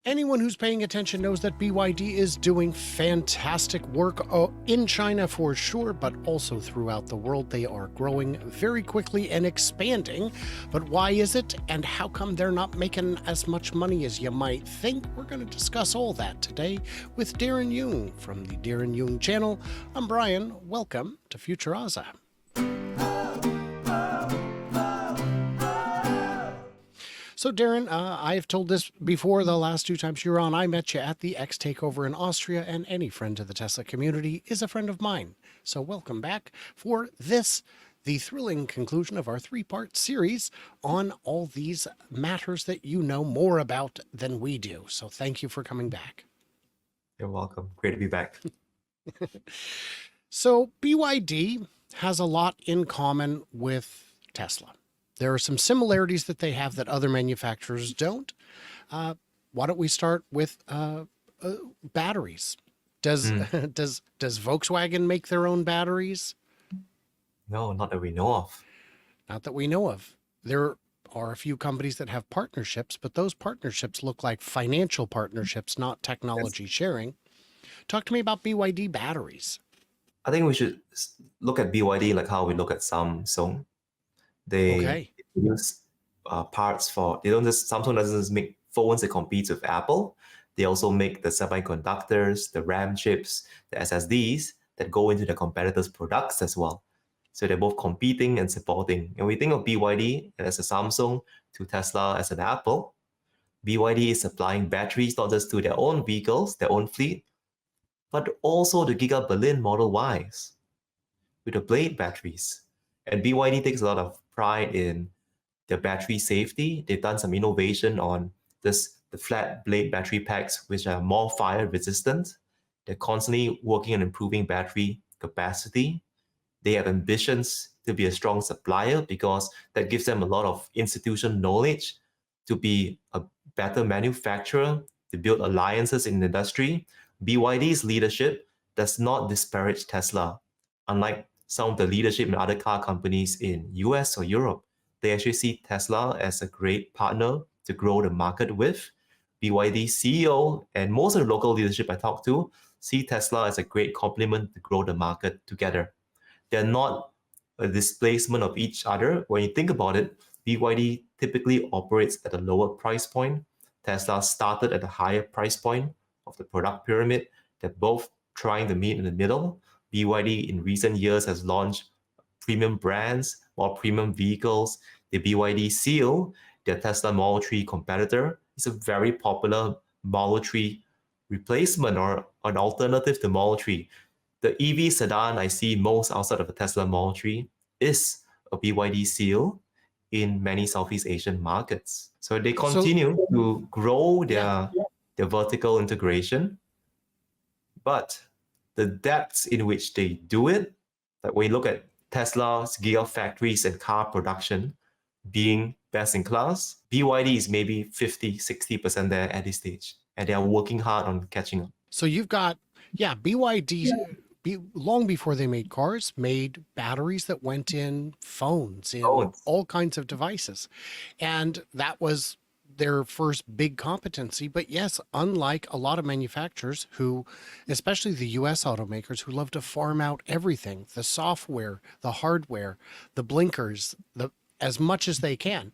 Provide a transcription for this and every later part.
Anyone who's paying attention knows that BYD is doing fantastic work in China for sure, but also throughout the world. They are growing very quickly and expanding. But why is it, and how come they're not making as much money as you might think? We're going to discuss all that today with Darren Jung from the Darren Jung channel. I'm Brian. Welcome to Future Aza. So, Darren, I've told this before the last two times you were on. I met you at the X Takeover in Austria, and any friend of the Tesla community is a friend of mine. So welcome back for this, the thrilling conclusion of our three-part series on all these matters that you know more about than we do. So thank you for coming back. You're welcome. Great to be back. So BYD has a lot in common with Tesla. There are some similarities that they have that other manufacturers don't. Why don't we start with batteries? Does Volkswagen make their own batteries? No, not that we know of. Not that we know of. There are a few companies that have partnerships, but those partnerships look like financial partnerships, not technology sharing. Talk to me about BYD batteries. I think we should look at BYD like how we look at Samsung. They produce parts for, Samsung doesn't just make phones that compete with Apple. They also make the semiconductors, the RAM chips, the SSDs that go into the competitors' products as well. So they're both competing and supporting. And we think of BYD as a Samsung to Tesla as an Apple. BYD is supplying batteries not just to their own vehicles, their own fleet, but also the Giga Berlin Model Ys with the Blade batteries. And BYD takes a lot of pride in their battery safety. They've done some innovation on the flat blade battery packs, which are more fire resistant. They're constantly working on improving battery capacity. They have ambitions to be a strong supplier because that gives them a lot of institutional knowledge to be a better manufacturer, to build alliances in the industry. BYD's leadership does not disparage Tesla. Unlike some of the leadership in other car companies in US or Europe, they actually see Tesla as a great partner to grow the market with. BYD CEO and most of the local leadership I talk to see Tesla as a great complement to grow the market together. They're not a displacement of each other. When you think about it, BYD typically operates at a lower price point. Tesla started at a higher price point of the product pyramid. They're both trying to meet in the middle. BYD in recent years has launched premium brands, more premium vehicles. The BYD Seal, their Tesla Model 3 competitor, is a very popular Model 3 replacement or an alternative to Model 3. The EV sedan I see most outside of the Tesla Model 3 is a BYD Seal in many Southeast Asian markets. So they continue to grow their vertical integration, but the depths in which they do it, like when you look at Tesla's gigafactories and car production being best in class, BYD is maybe 50, 60% there at this stage, and they are working hard on catching up. So you've got, BYD, long before they made cars, made batteries that went in phones, in all kinds of devices. And that was their first big competency. But yes, unlike a lot of manufacturers who, especially the US automakers, who love to farm out everything, the software, the hardware, the blinkers, as much as they can,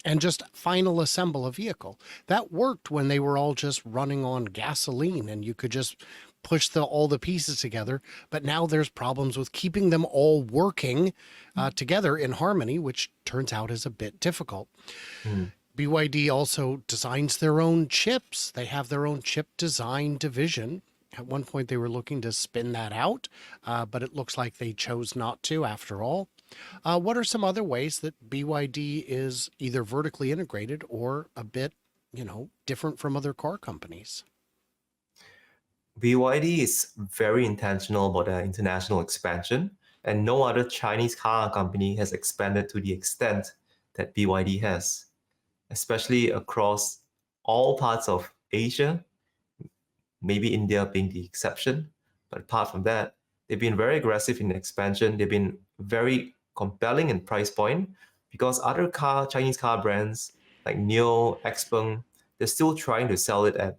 and just final assemble a vehicle. That worked when they were all just running on gasoline and you could just push all the pieces together. But now there's problems with keeping them all working together in harmony, which turns out is a bit difficult. BYD also designs their own chips. They have their own chip design division. At one point, they were looking to spin that out, but it looks like they chose not to after all. What are some other ways that BYD is either vertically integrated or a bit, different from other car companies? BYD is very intentional about their international expansion, and no other Chinese car company has expanded to the extent that BYD has, especially across all parts of Asia, maybe India being the exception. But apart from that, they've been very aggressive in expansion. They've been very compelling in price point because other Chinese car brands like NIO, XPeng, they're still trying to sell it at,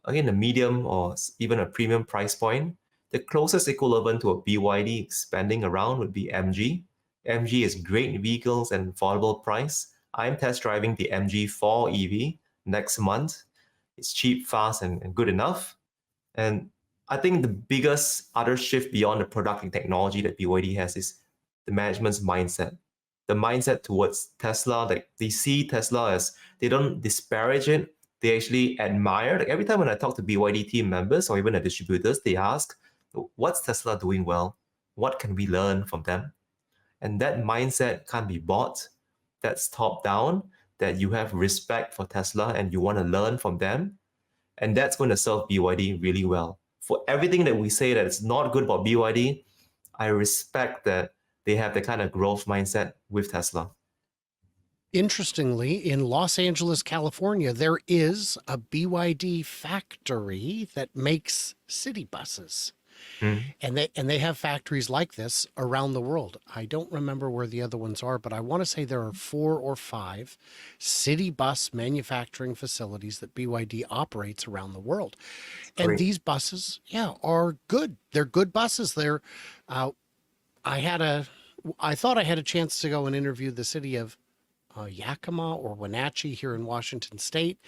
again, a medium or even a premium price point. The closest equivalent to a BYD expanding around would be MG. MG is great vehicles and affordable price. I'm test driving the MG4 EV next month. It's cheap, fast, and good enough. And I think the biggest other shift beyond the product and technology that BYD has is the management's mindset. The mindset towards Tesla, like they see Tesla as, they don't disparage it, they actually admire. Like every time when I talk to BYD team members or even the distributors, they ask, what's Tesla doing well? What can we learn from them? And that mindset can't be bought. That's top down, that you have respect for Tesla and you want to learn from them. And that's going to serve BYD really well. For everything that we say that it's not good about BYD, I respect that they have the kind of growth mindset with Tesla. Interestingly, in Los Angeles, California, there is a BYD factory that makes city buses. And they have factories like this around the world. I don't remember where the other ones are, but I want to say there are 4 or 5 city bus manufacturing facilities that BYD operates around the world. And Great. these buses, are good. They're good buses. I thought I had a chance to go and interview the city of Yakima or Wenatchee here in Washington State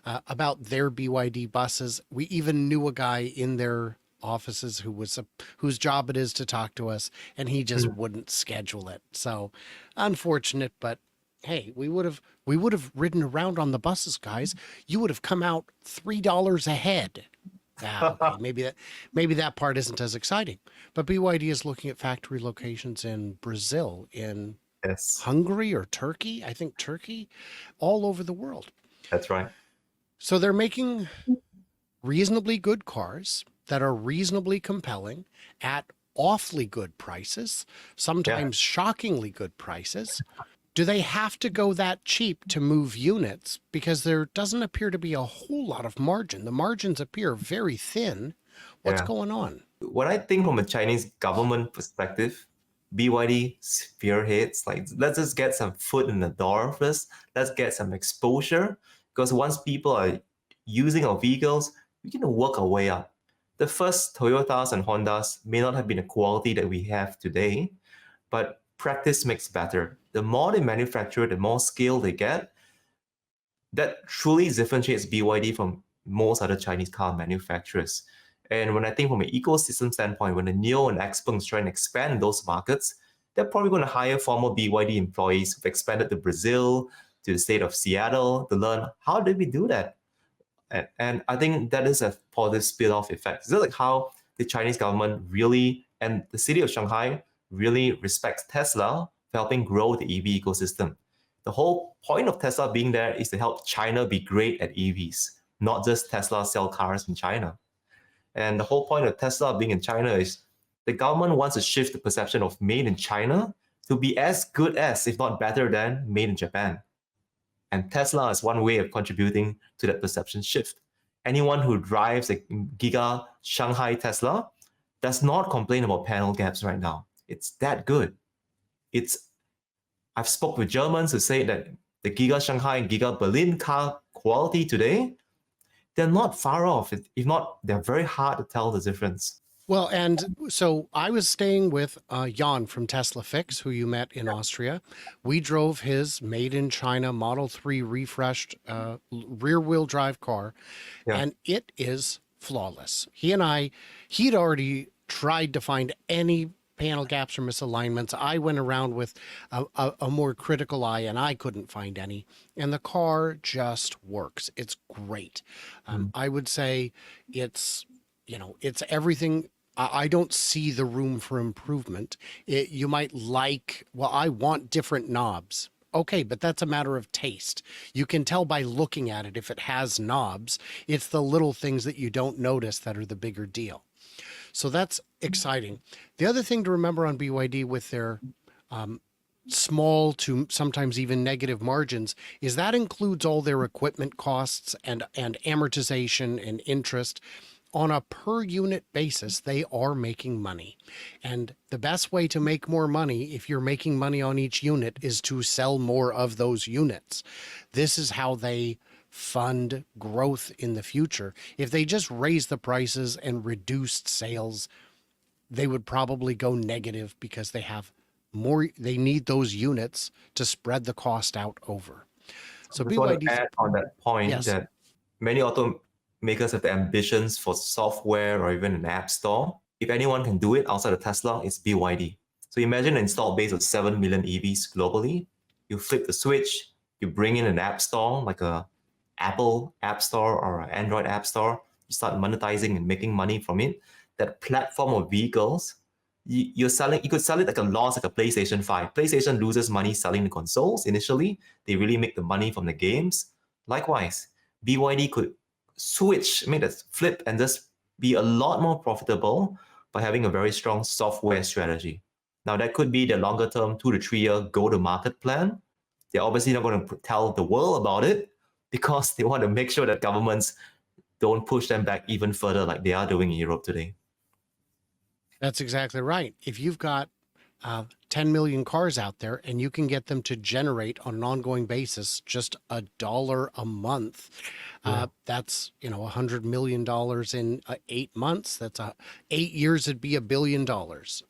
about their BYD buses. We even knew a guy in their offices whose job it is to talk to us, and he just wouldn't schedule it. So unfortunate, but hey, we would have ridden around on the buses, guys. You would have come out $3 a head. Okay, maybe that part isn't as exciting. But BYD is looking at factory locations in Brazil, in Hungary or Turkey, I think Turkey, all over the world. That's right. So they're making reasonably good cars that are reasonably compelling at awfully good prices, sometimes shockingly good prices. Do they have to go that cheap to move units? Because there doesn't appear to be a whole lot of margin. The margins appear very thin. What's going on? What I think from a Chinese government perspective, BYD spearheads, like, let's just get some foot in the door first. Let's get some exposure. Because once people are using our vehicles, we can work our way up. The first Toyotas and Hondas may not have been the quality that we have today, but practice makes better. The more they manufacture, the more scale they get. That truly differentiates BYD from most other Chinese car manufacturers. And when I think from an ecosystem standpoint, when the NIO and XPeng is trying to expand in those markets, they're probably going to hire former BYD employees who've expanded to Brazil, to the state of Seattle, to learn how did we do that. And I think that is a positive spill-off effect. It's like how the Chinese government really, and the city of Shanghai, really respects Tesla for helping grow the EV ecosystem. The whole point of Tesla being there is to help China be great at EVs, not just Tesla sell cars in China. And the whole point of Tesla being in China is the government wants to shift the perception of made in China to be as good as, if not better than, made in Japan. And Tesla is one way of contributing to that perception shift. Anyone who drives a Giga Shanghai Tesla does not complain about panel gaps right now. It's that good. I've spoke with Germans who say that the Giga Shanghai and Giga Berlin car quality today, they're not far off. If not, they're very hard to tell the difference. Well, and so I was staying with Jan from Tesla Fix, who you met in Austria. We drove his made in China Model 3 refreshed rear wheel drive car, and it is flawless. He'd already tried to find any panel gaps or misalignments. I went around with a more critical eye and I couldn't find any. And the car just works. It's great. I would say it's everything. I don't see the room for improvement. You might I want different knobs. Okay, but that's a matter of taste. You can tell by looking at it if it has knobs. It's the little things that you don't notice that are the bigger deal. So that's exciting. The other thing to remember on BYD with their small to sometimes even negative margins is that includes all their equipment costs and amortization and interest. On a per unit basis, they are making money. And the best way to make more money, if you're making money on each unit, is to sell more of those units. This is how they fund growth in the future. If they just raised the prices and reduced sales, they would probably go negative because they have more, they need those units to spread the cost out over. So I just want BYD, to add on that point yes, that many automakers have the ambitions for software or even an app store. If anyone can do it outside of Tesla, it's BYD. So imagine an installed base of 7 million EVs globally. You flip the switch, you bring in an app store like a Apple App Store or an Android App Store. You start monetizing and making money from it. That platform of vehicles, you could sell it like a loss, like a PlayStation 5. PlayStation loses money selling the consoles initially. They really make the money from the games. Likewise, BYD could switch, make that flip and just be a lot more profitable by having a very strong software strategy. Now, that could be the longer term 2 to 3 year go to market plan. They're obviously not going to tell the world about it because they want to make sure that governments don't push them back even further like they are doing in Europe today. That's exactly right. If you've got 10 million cars out there and you can get them to generate on an ongoing basis just $1 a month, that's, $100 million in 8 months. That's 8 years, it'd be $1 billion.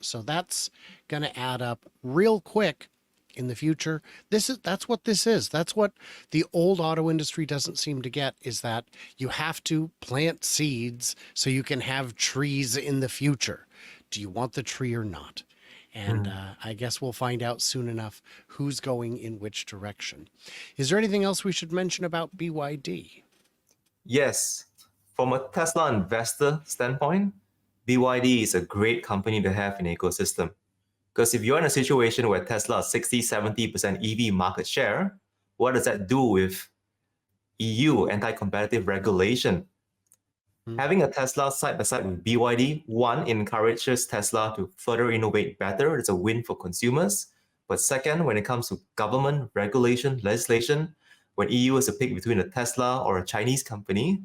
So that's going to add up real quick in the future. That's what this is. That's what the old auto industry doesn't seem to get, is that you have to plant seeds so you can have trees in the future. Do you want the tree or not? And I guess we'll find out soon enough who's going in which direction. Is there anything else we should mention about BYD? Yes. From a Tesla investor standpoint, BYD is a great company to have in the ecosystem. Because if you're in a situation where Tesla has 60-70% EV market share, what does that do with EU anti-competitive regulation? Having a Tesla side by side with BYD, one, encourages Tesla to further innovate better. It's a win for consumers. But second, when it comes to government regulation, legislation, when EU has to pick between a Tesla or a Chinese company,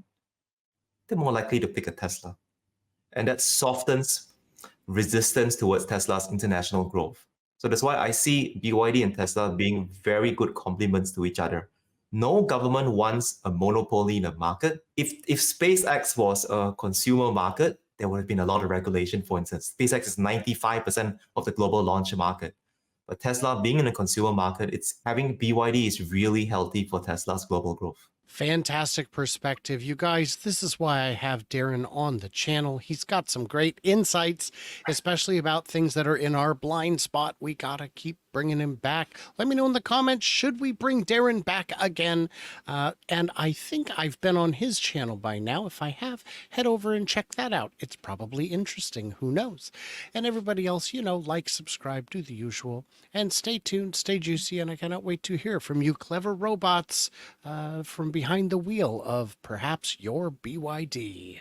they're more likely to pick a Tesla. And that softens resistance towards Tesla's international growth. So that's why I see BYD and Tesla being very good complements to each other. No government wants a monopoly in the market. If SpaceX was a consumer market, there would have been a lot of regulation, for instance. SpaceX is 95% of the global launch market. But Tesla being in a consumer market, it's having BYD is really healthy for Tesla's global growth. Fantastic perspective. You guys, this is why I have Darren on the channel. He's got some great insights, especially about things that are in our blind spot. We got to keep bringing him back. Let me know in the comments, should we bring Darren back again? And I think I've been on his channel by now. If I have, head over and check that out. It's probably interesting. Who knows? And everybody else, like, subscribe, do the usual. And stay tuned, stay juicy, and I cannot wait to hear from you clever robots from behind the wheel of perhaps your BYD.